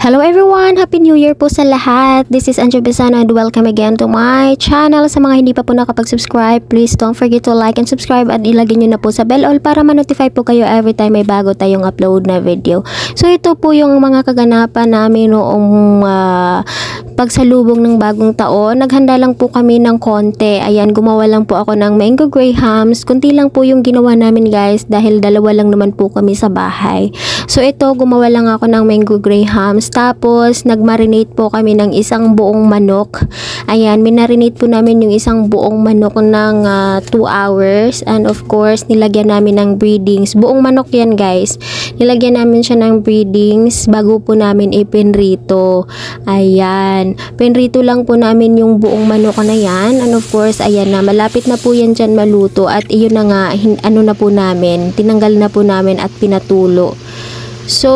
Hello everyone! Happy New Year po sa lahat! This is Anjo Besano and welcome again to my channel. Sa mga hindi pa po nakapag-subscribe, please don't forget to like and subscribe at ilagay nyo na po sa bell all para ma-notify po kayo every time may bago tayong upload na video. So ito po yung mga kaganapan namin noong pagsalubong ng bagong taon. Naghanda lang po kami ng konti. Ayan, gumawa lang po ako ng mango grahams. Kunti lang po yung ginawa namin guys dahil dalawa lang naman po kami sa bahay. So ito, gumawa lang ako ng mango grahams. Tapos, nagmarinate po kami ng isang buong manok. Ayan, minarinate po namin yung isang buong manok ng 2 hours. And of course, nilagyan namin ng breadings. Buong manok yan guys. Nilagyan namin siya ng breadings bago po namin ipinrito. Ayan. Pinrito lang po namin yung buong manok na yan. And of course, ayan na. Malapit na po yan dyan maluto. At iyon na nga, ano na po namin. Tinanggal na po namin at pinatulo. So,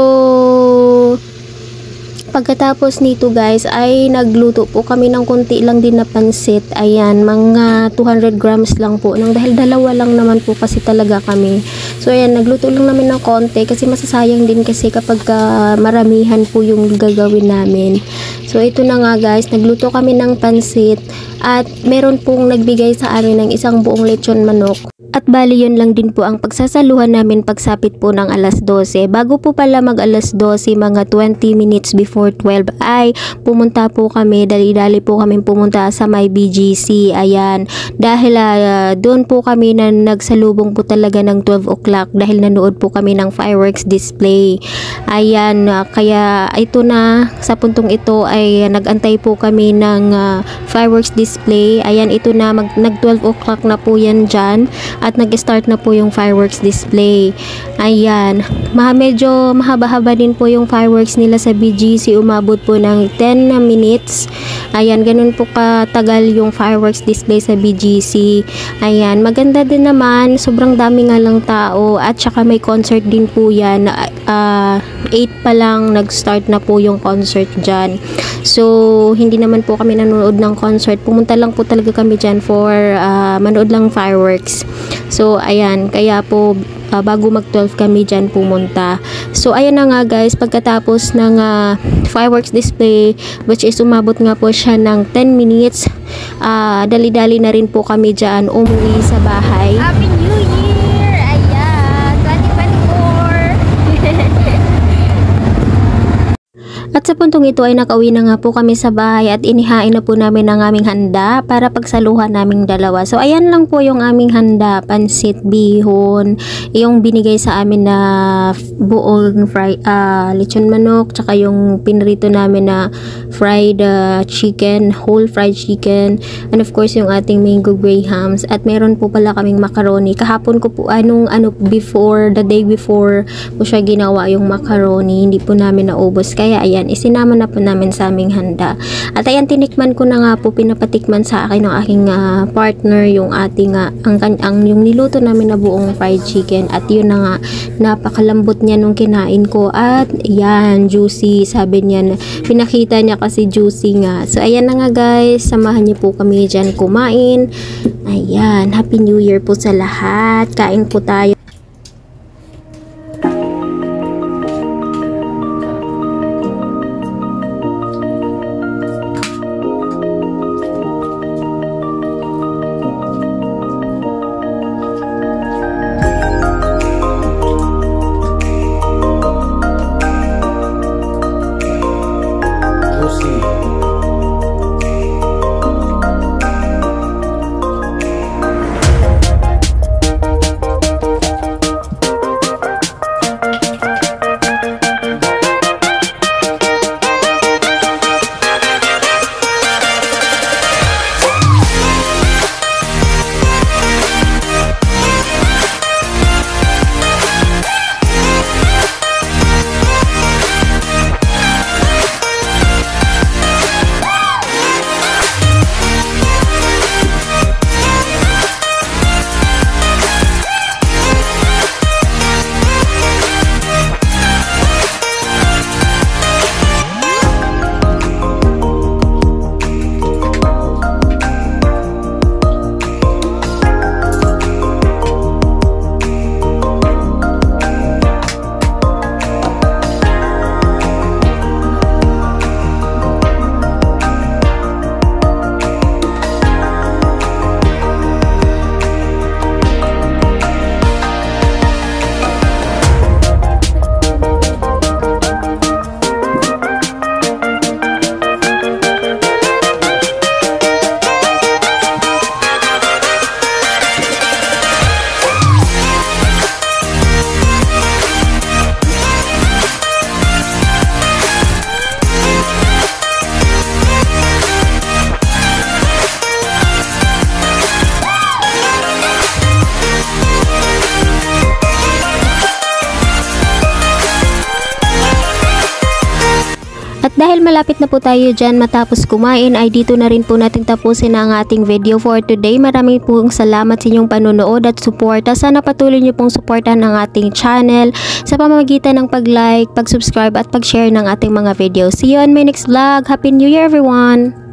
pagkatapos nito guys ay nagluto po kami ng konti lang din na pansit. Ayan, mga 200 grams lang po dahil dalawa lang naman po kasi talaga kami. So ayan, nagluto lang namin ng konti kasi masasayang din kasi kapag maramihan po yung gagawin namin. So ito na nga guys, nagluto kami ng pansit at meron pong nagbigay sa amin ng isang buong lechon manok. At bali yun lang din po ang pagsasaluhan namin pagsapit po ng alas 12. Bago po pala mag alas 12, mga 20 minutes before 12 ay pumunta po kami, dali-dali po kami pumunta sa may BGC. Ayan, dahil doon po kami na nagsalubong po talaga ng 12 o'clock dahil nanood po kami ng fireworks display. Ayan, kaya ito na, sa puntong ito ay nagantay po kami ng fireworks display. Ayan, ito na, nag 12 o'clock na po yan dyan. At nag-start na po yung fireworks display. Ayan. Medyo mahaba-haba din po yung fireworks nila sa BGC. Umabot po ng 10 minutes. Ayan. Ganun po katagal yung fireworks display sa BGC. Ayan. Maganda din naman. Sobrang dami nga lang tao. At saka may concert din po yan. 8 pa lang nag-start na po yung concert dyan. So, hindi naman po kami nanonood ng concert. Pumunta lang po talaga kami dyan for manood lang fireworks. So, ayan, kaya po bago mag-12 kami dyan pumunta. So, ayan na nga guys, pagkatapos ng fireworks display, which is umabot nga po siya ng 10 minutes, dali-dali na rin po kami dyan umuwi sa bahay. Happy New Year! Ayan, 2024! At sa puntong ito ay nakauwi na nga po kami sa bahay at inihain na po namin ang aming handa para pagsaluhan naming dalawa. So ayan lang po yung aming handa, pansit, bihon, yung binigay sa amin na buong lechon manok, tsaka yung pinrito namin na fried chicken, whole fried chicken, and of course yung ating mango grahams. At meron po pala kaming macaroni. Kahapon ko po the day before po siya ginawa yung macaroni, hindi po namin naubos. Kaya ayan, isinama na po namin sa aming handa. At ayan, tinikman ko na nga po, pinapatikman sa akin ng aking partner yung ating yung niluto namin na buong fried chicken. At yun na nga, napakalambot niya nung kinain ko. At ayan, juicy, sabi niya, pinakita niya kasi juicy nga. So ayan na nga guys, samahan niyo po kami dyan kumain. Ayan, Happy New Year po sa lahat. Kain po tayo. Dahil malapit na po tayo dyan matapos kumain ay dito na rin po natin tapusin ang ating video for today. Maraming pong salamat sa inyong panonood at suporta. Sana patuloy nyo pong suportahan ang ating channel sa pamamagitan ng pag-like, pag-subscribe at pag-share ng ating mga video. See you on my next vlog. Happy New Year everyone!